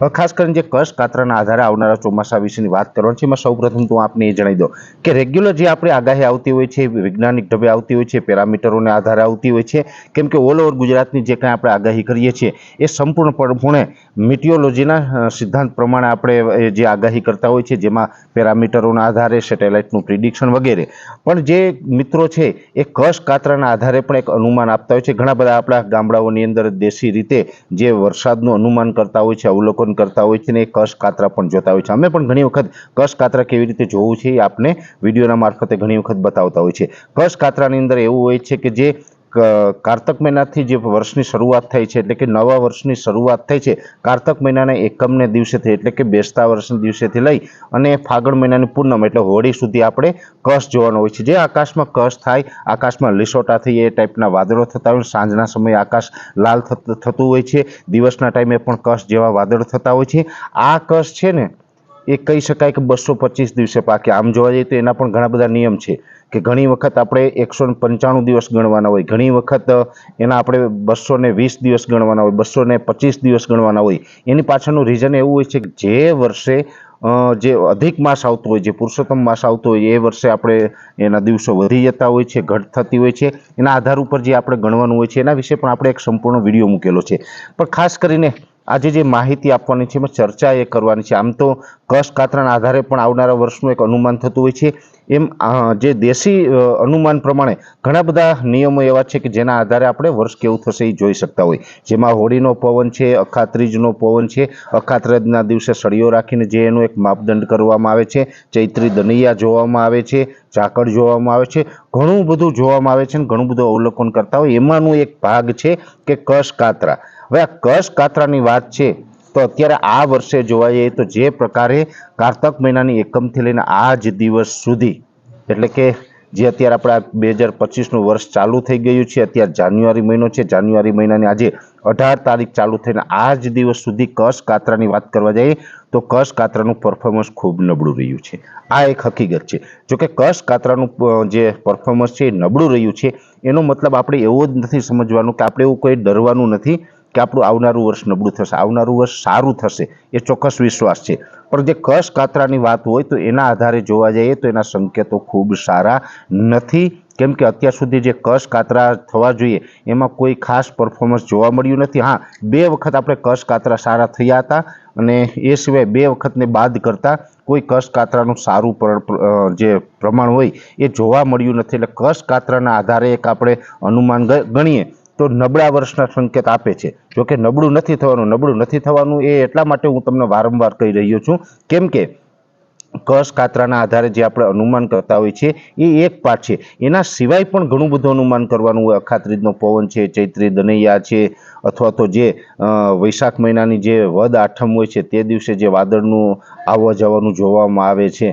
ખાસ કરીને જે કચ્છ કાતરાના આધારે આવનારા ચોમાસા વિશેની વાત કરવાની છે, એમાં સૌપ્રથમ તો આપને એ જણાવી દઉં કે રેગ્યુલર જે આપણે આગાહી આવતી હોય છે, વૈજ્ઞાનિક ઢબે આવતી હોય છે, પેરામીટરોને આધારે આવતી હોય છે, કેમ કે ઓલ ઓવર ગુજરાતની જે કાંઈ આપણે આગાહી કરીએ છીએ એ સંપૂર્ણપણે મિટિયોલોજીના સિદ્ધાંત પ્રમાણે આપણે જે આગાહી કરતા હોય છે, જેમાં પેરામીટરોના આધારે સેટેલાઇટનું પ્રિડિક્શન વગેરે. પણ જે મિત્રો છે એ કચ્છ કાતરાના આધારે પણ એક અનુમાન આપતા હોય છે. ઘણા બધા આપણા ગામડાઓની અંદર દેશી રીતે જે વરસાદનું અનુમાન કરતા હોય છે, અવલોકન કરતા હોય છે, ને એ કચ્છ કાતરા પણ જોતા હોય છે. અમે પણ ઘણી વખત કચ્છ કાતરા કેવી રીતે જોવું છે એ આપને વિડીયોના મારફતે ઘણી વખત બતાવતા હોય છે. કચ્છ કાતરાની અંદર એવું હોય છે કે જે કારતક મહિનાથી જે વર્ષની શરૂઆત થઈ છે, એટલે કે નવા વર્ષની શરૂઆત થઈ છે કારતક મહિનાના એકમને દિવસેથી, એટલે કે બેસતા વર્ષના દિવસેથી લઈ અને ફાગણ મહિનાની પૂનમ એટલે હોળી સુધી આપણે કચ્છ જોવાનો હોય છે. જે આકાશમાં કચ્છ થાય, આકાશમાં લીસોટા થઈ એ ટાઈપના વાદળો થતા હોય, સાંજના સમયે આકાશ લાલ થતું હોય છે, દિવસના ટાઈમે પણ કચ્છ જેવા વાદળ થતા હોય છે. આ કચ્છ છે ને એ કહી શકાય કે 225 દિવસે પાકે. આમ જોવા જઈએ તો એના પણ ઘણા બધા નિયમ છે કે ઘણી વખત આપણે 195 દિવસ ગણવાના હોય, ઘણી વખત એના આપણે 220 દિવસ ગણવાના હોય, 225 દિવસ ગણવાના હોય. એની પાછળનું રીઝન એવું હોય છે કે જે વર્ષે જે અધિક માસ આવતો હોય, જે પુરુષોત્તમ માસ આવતો હોય, એ વર્ષે આપણે એના દિવસો વધી જતા હોય છે, ઘટ થતી હોય છે. એના આધાર ઉપર જે આપણે ગણવાનું હોય છે એના વિશે પણ આપણે એક સંપૂર્ણ વિડીયો મૂકેલો છે. પણ ખાસ કરીને આજે જે માહિતી આપવાની છે એમાં ચર્ચા એ કરવાની છે. આમ તો કચ્છ કાતરાના આધારે પણ આવનારા વર્ષનું એક અનુમાન થતું હોય છે. એમ જે દેશી અનુમાન પ્રમાણે ઘણા બધા નિયમો એવા છે કે જેના આધારે આપણે વર્ષ કેવું થશે એ જોઈ શકતા હોય. જેમાં હોળીનો પવન છે, અખાત્રીજનો પવન છે, અખાત્રીજના દિવસે સળીઓ રાખીને જે એનો એક માપદંડ કરવામાં આવે છે, ચૈત્રી દનૈયા જોવામાં આવે છે, ઝાકળ જોવામાં આવે છે, ઘણું બધું જોવામાં આવે છે અને ઘણું બધું અવલોકન કરતા હોય. એમાંનું એક ભાગ છે કે કચ્છ કાતરા. હવે આ કચ્છ કાતરાની વાત છે તો અત્યારે આ વર્ષે જોવા જઈએ તો જે પ્રકારે કારતક મહિનાની એકમથી લઈને આ જ દિવસ સુધી, એટલે કે જે અત્યારે આપણે 2025નું વર્ષ ચાલુ થઈ ગયું છે, અત્યારે જાન્યુઆરી મહિનો છે, જાન્યુઆરી મહિનાની આજે 18 તારીખ ચાલુ થઈને આ જ દિવસ સુધી કચ્છ કાતરાની વાત કરવા જઈએ તો કચ્છ કાતરાનું પરફોર્મન્સ ખૂબ નબળું રહ્યું છે. આ એક હકીકત છે. જોકે કચ્છ કાતરાનું જે પરફોર્મન્સ છે એ નબળું રહ્યું છે એનો મતલબ આપણે એવો જ નથી સમજવાનું કે આપણે એવું કોઈ ડરવાનું નથી કે આપણું આવનારું વર્ષ નબળું થશે. આવનારું વર્ષ સારું થશે એ ચોક્કસ વિશ્વાસ છે. પણ જે કચ્છ કાતરાની વાત હોય તો એના આધારે જોવા જઈએ તો એના સંકેતો ખૂબ સારા નથી, કેમ કે અત્યાર સુધી જે કચ્છ કાતરા થવા જોઈએ એમાં કોઈ ખાસ પરફોર્મન્સ જોવા મળ્યું નથી. હા, 2 વખત આપણે કચ્છ કાતરા સારા થયા હતા અને એ સિવાય 2 વખતને બાદ કરતા કોઈ કચ્છ કાતરાનું સારું જે પ્રમાણ હોય એ જોવા મળ્યું નથી. એટલે કચ્છ કાતરાના આધારે એક આપણે અનુમાન ગણીએ તો નબળા વર્ષના સંકેત આપે છે. જોકે નબળું નથી થવાનું એ એટલા માટે હું તમને વારંવાર કહી રહ્યો છું, કેમ કે કચ્છ કાતરાના આધારે જે આપણે અનુમાન કરતા હોય છે એ એક પાઠ છે. એના સિવાય પણ ઘણું બધું અનુમાન કરવાનું હોય. અખાત્રીજનો પવન છે, ચૈત્રી દનૈયા છે, અથવા તો જે વૈશાખ મહિનાની જે વદ આઠમ હોય છે તે દિવસે જે વાદળનું આવવા જવાનું જોવામાં આવે છે,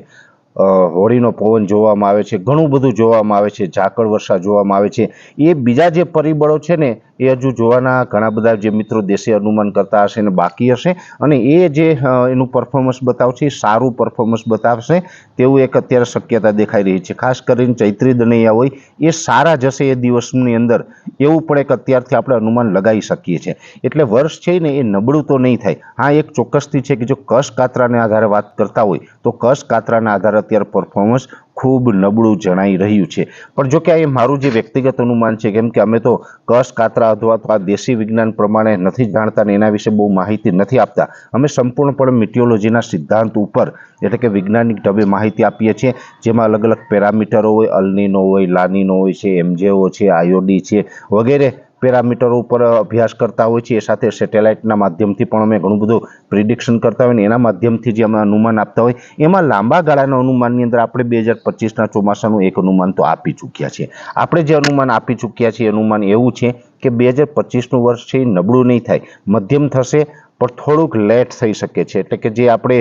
હોળીનો પવન જોવામાં આવે છે, ઘણું બધું જોવામાં આવે છે, ઝાકળ વર્ષા જોવામાં આવે છે. એ બીજા જે પરિબળો છે ને એ હજુ જોવાના ઘણા બધા જે મિત્રો દેશી અનુમાન કરતા હશે ને બાકી હશે, અને એ જે એનું પરફોર્મન્સ બતાવશે એ સારું પરફોર્મન્સ બતાવશે તેવું એક અત્યારે શક્યતા દેખાઈ રહી છે. ખાસ કરીને ચૈત્રી દનૈયા હોય એ સારા જશે એ દિવસની અંદર, એવું પણ એક અત્યારથી આપણે અનુમાન લગાવી શકીએ છીએ. એટલે વર્ષ છે ને એ નબળું તો નહીં થાય. હા, એક ચોક્કસથી છે કે જો કચ્છ કાતરાને આધારે વાત કરતા હોય તો કચ્છ કાતરાના આધારે અત્યારે પરફોર્મન્સ ખૂબ નબળું જણાઈ રહ્યું છે. પણ જો કે એ મારું જે વ્યક્તિગત અનુમાન છે, કેમ કે અમે તો કચ્છ કાતરા અથવા તો આ દેશી વિજ્ઞાન પ્રમાણે નથી જાણતા ને એના વિશે બહુ માહિતી નથી આપતા. અમે સંપૂર્ણપણે મિટિયોલોજીના સિદ્ધાંત ઉપર, એટલે કે વૈજ્ઞાનિક ઢબે માહિતી આપીએ છીએ, જેમાં અલગ અલગ પેરામીટરો હોય, અલનીનો હોય, લાનીનો હોય છે, એમજેઓ છે, આયોડી છે વગેરે પેરામીટરો ઉપર અભ્યાસ કરતા હોય છે. એ સાથે સેટેલાઇટના માધ્યમથી પણ અમે ઘણું બધું પ્રિડિક્શન કરતા હોય ને એના માધ્યમથી જે અમે અનુમાન આપતા હોય, એમાં લાંબા ગાળાના અનુમાનની અંદર આપણે 2025ના ચોમાસાનું એક અનુમાન તો આપી ચૂક્યા છીએ. આપણે જે અનુમાન આપી ચૂક્યા છીએ અનુમાન એવું છે કે 2025નું વર્ષ છે એ નબળું નહીં થાય, મધ્યમ થશે, પણ થોડુંક લેટ થઈ શકે છે. એટલે કે જે આપણે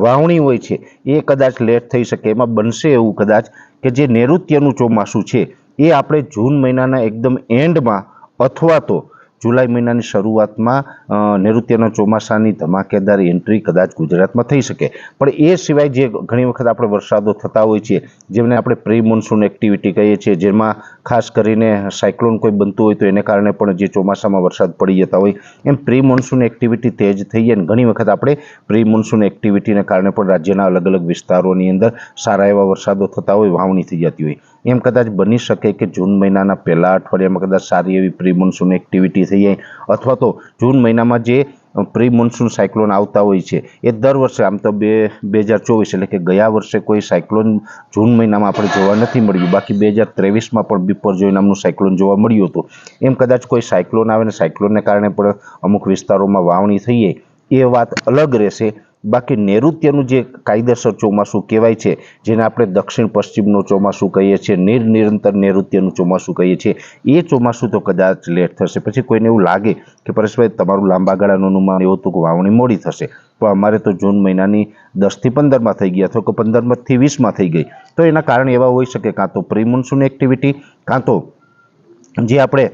વાવણી હોય છે એ કદાચ લેટ થઈ શકે. એમાં બનશે એવું કદાચ કે જે નૈઋત્યનું ચોમાસું છે એ આપણે જૂન મહિનાના એકદમ એન્ડમાં અથવા તો जुलाई महीनानी शरूआतमां नैऋत्यना ચોમાસાની ધમાકેદાર एंट्री कदाच गुजरातमां थई शके। पण ए सिवाय जे घणी वखत आपणे वरसादो थता होय छे जेमने आपणे प्री मोन्सून एक्टिविटी कहीए छीए, जेमां खास करीने सायक्लोन कोई बनतुं होय तो एने कारणे पण जे ચોમાસામાં वरसाद पड़ी जता होय एम प्री मोन्सून एक्टिविटी तेज थई अने घणी वखत आपणे प्री मोन्सून एक्टिविटीने कारणे पण राज्यना अलग अलग विस्तारोनी अंदर सारा एवा वरसादो थता होय, वावणी थई जती होय। एम कदाच बनी शके कि जून महीनाना पहला अठवाडियामां कदाच सारी एवी प्री मोन्सून एक्टिविटी थई जाय, अथवा तो जून महीनामां जे प्री मोन्सून सायक्लोन आवता होय छे ए दर वर्षे आम तो 2024 એટલે કે ગયા વર્ષે કોઈ સાયક્લોન જૂન મહિનામાં આપણે જોવા નથી મળ્યું, બાકી 2023માં પણ બિપરજોય નામનું સાયક્લોન જોવા મળ્યું હતું। એમ કદાચ કોઈ સાયક્લોન આવે ને સાયક્લોનને કારણે પણ અમુક વિસ્તારોમાં વાવણી થઈ જાય એ વાત અલગ રહેશે। બાકી નૈઋત્યનું જે કાયદેસર ચોમાસું કહેવાય છે, જેને આપણે દક્ષિણ પશ્ચિમનું ચોમાસું કહીએ છીએ, નિરંતર નૈઋત્યનું ચોમાસું કહીએ છીએ, એ ચોમાસું તો કદાચ લેટ થશે। પછી કોઈને એવું લાગે કે પરેશભાઈ તમારું લાંબા ગાળાનું અનુમાન એવું હતું કે વાવણી મોડી થશે, પણ અમારે તો જૂન મહિનાની 10 થી 15માં થઈ ગઈ અથવા કે 15 થી 20માં થઈ ગઈ, તો એના કારણ એવા હોઈ શકે કાં તો પ્રી મોન્સૂન એક્ટિવિટી કાં તો જે આપણે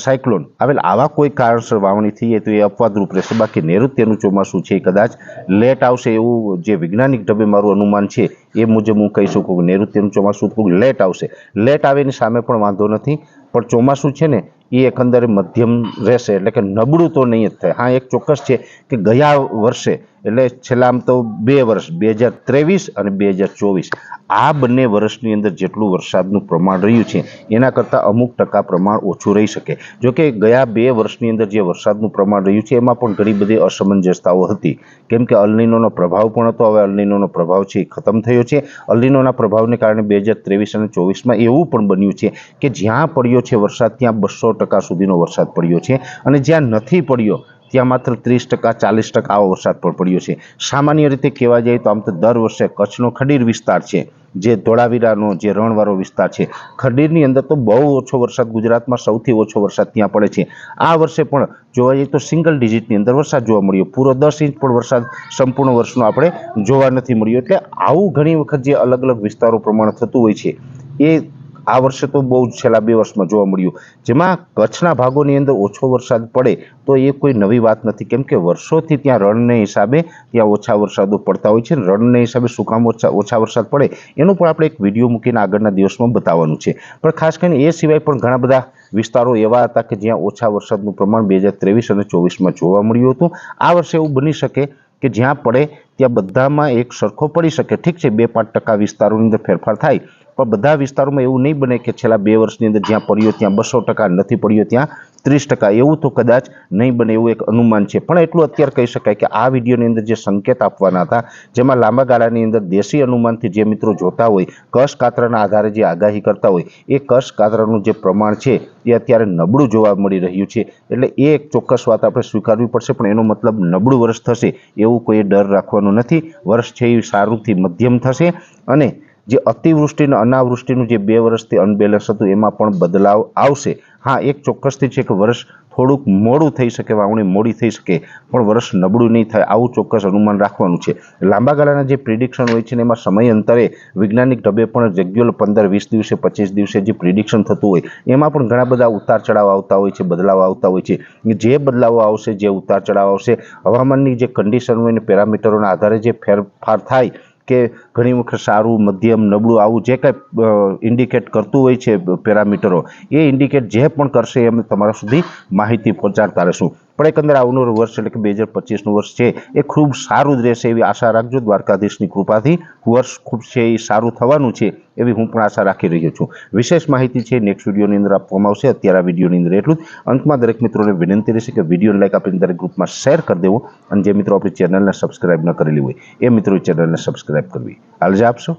સાયક્લોન આવેલ, આવા કોઈ કારણસર વાવણી થઈ તો એ અપવાદરૂપ રહેશે। બાકી નૈઋત્યનું ચોમાસું છે કદાચ લેટ આવશે એવું જે વૈજ્ઞાનિક ઢબે મારું અનુમાન છે એ મુજબ હું કહી શકું કે નૈઋત્યનું ચોમાસું થોડું લેટ આવશે। લેટ આવે એની સામે પણ વાંધો નથી, પણ ચોમાસું છે ને એ એકંદરે મધ્યમ રહેશે, એટલે કે નબળું તો નહીં જ થાય। હા, એક ચોક્કસ છે કે ગયા વર્ષે એટલે છેલ્લા આમ તો 2 વર્ષ 2023 અને 2024 આ બંને વર્ષની અંદર જેટલું વરસાદનું પ્રમાણ રહ્યું છે એના કરતાં અમુક ટકા પ્રમાણ ઓછું રહી શકે। જોકે ગયા 2 વર્ષની અંદર જે વરસાદનું પ્રમાણ રહ્યું છે એમાં પણ ઘણી બધી અસમંજસતાઓ હતી, કેમ કે અલનીનોનો પ્રભાવ પણ હતો। હવે અલનીનોનો પ્રભાવ છે એ ખતમ થયો છે। અલનીનોના પ્રભાવને કારણે 2023 અને 24માં એવું પણ બન્યું છે કે જ્યાં પડ્યો છે વરસાદ ત્યાં 200% સુધીનો વરસાદ પડ્યો છે, અને જ્યાં નથી પડ્યો ત્યાં માત્ર 30% 40% આવો વરસાદ પણ પડ્યો છે। સામાન્ય રીતે કહેવા જાય તો આમ તો દર વર્ષે કચ્છનો ખડીર વિસ્તાર છે, જે ધોળાવીરાનો જે રણવાળો વિસ્તાર છે, ખડીરની અંદર તો બહુ ઓછો વરસાદ, ગુજરાતમાં સૌથી ઓછો વરસાદ ત્યાં પડે છે। આ વર્ષે પણ જોવા જઈએ તો સિંગલ ડિજિટની અંદર વરસાદ જોવા મળ્યો, પૂરો 10 ઇંચ પણ વરસાદ સંપૂર્ણ વર્ષનો આપણે જોવા નથી મળ્યો। એટલે આવું ઘણી વખત જે અલગ અલગ વિસ્તારો પ્રમાણે થતું હોય છે એ આ વર્ષે તો બહુ જ છેલ્લા 2 વર્ષમાં જોવા મળ્યું, જેમાં કચ્છના ભાગોની અંદર ઓછો વરસાદ પડે તો એ કોઈ નવી વાત નથી, કેમ કે વર્ષોથી ત્યાં રણને હિસાબે ત્યાં ઓછા વરસાદો પડતા હોય છે। રણને હિસાબે શું કામ ઓછા વરસાદ પડે એનું પણ આપણે એક વિડીયો મૂકીને આગળના દિવસમાં બતાવવાનું છે। પણ ખાસ કરીને એ સિવાય પણ ઘણા બધા વિસ્તારો એવા હતા કે જ્યાં ઓછા વરસાદનું પ્રમાણ 2023 અને 24માં જોવા મળ્યું હતું। આ વર્ષે એવું બની શકે કે જ્યાં પડે ત્યાં બધામાં એક સરખો પડી શકે। ઠીક છે, 2-5% વિસ્તારોની અંદર ફેરફાર થાય, પણ બધા વિસ્તારોમાં એવું નહીં બને કે છેલ્લા 2 વર્ષની અંદર જ્યાં પડ્યો ત્યાં 200%, નથી પડ્યો ત્યાં 30%, એવું તો કદાચ નહીં બને એવું એક અનુમાન છે। પણ એટલું અત્યારે કહી શકાય કે આ વિડીયોની અંદર જે સંકેત આપવાના હતા, જેમાં લાંબા ગાળાની અંદર દેશી અનુમાનથી જે મિત્રો જોતા હોય, કશ કાતરાના આધારે જે આગાહી કરતા હોય, એ કશ કાતરાનું જે પ્રમાણ છે એ અત્યારે નબળું જોવા મળી રહ્યું છે। એટલે એ એક ચોક્કસ વાત આપણે સ્વીકારવી પડશે, પણ એનો મતલબ નબળું વર્ષ થશે એવું કોઈ ડર રાખવાનો નથી। વર્ષ છે એ સારુંથી મધ્યમ થશે, અને જે અતિવૃષ્ટિ અને અનાવૃષ્ટિનું જે 2 વર્ષથી અનબેલેન્સ હતું એમાં પણ બદલાવ આવશે। હા, એક ચોક્કસથી છે કે વર્ષ થોડુંક મોડું થઈ શકે, વાવણી મોડી થઈ શકે, પણ વર્ષ નબળું નહીં થાય આવું ચોક્કસ અનુમાન રાખવાનું છે। લાંબા ગાળાના જે પ્રિડિક્શન હોય છે ને એમાં સમય અંતરે વૈજ્ઞાનિક ઢબે પણ રેગ્યુલર 15-20 દિવસે 25 દિવસે જે પ્રિડિક્શન થતું હોય એમાં પણ ઘણા બધા ઉતાર ચઢાવ આવતા હોય છે, બદલાવ આવતા હોય છે। જે બદલાવો આવશે, જે ઉતાર ચઢાવ આવશે, હવામાનની જે કન્ડિશન હોય ને પેરામીટરોના આધારે જે ફેરફાર થાય કે ઘણી વખત સારું, મધ્યમ, નબળું આવું જે કંઈ ઇન્ડિકેટ કરતું હોય છે પેરામીટરો, એ ઇન્ડિકેટ જે પણ કરશે એ અમે તમારા સુધી માહિતી પહોંચાડતા રહીશું। પણ એકંદરે આવનારું વર્ષ એટલે કે 2025નું વર્ષ છે એ ખૂબ સારું જ રહેશે એવી આશા રાખજો। દ્વારકાધીશની કૃપાથી વર્ષ ખૂબ છે એ સારું થવાનું છે એવી હું પણ આશા રાખી રહ્યો છું। વિશેષ માહિતી છે નેક્સ્ટ વિડીયોની અંદર આપવામાં આવશે। અત્યારે આ વિડીયોની અંદર એટલું જ। અંતમાં દરેક મિત્રોને વિનંતી રહેશે કે વિડીયોને લાઈક આપીને દરેક ગ્રુપમાં શેર કરી દેવો, અને જે મિત્રો આપણી ચેનલને સબસ્ક્રાઇબ ન કરેલી હોય એ મિત્રો ચેનલને સબસ્ક્રાઇબ કરવી। હાલ જ આપશો,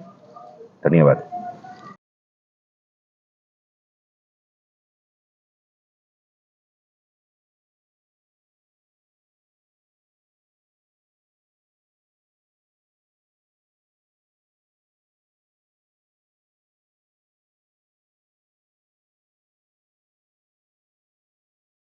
ધન્યવાદ।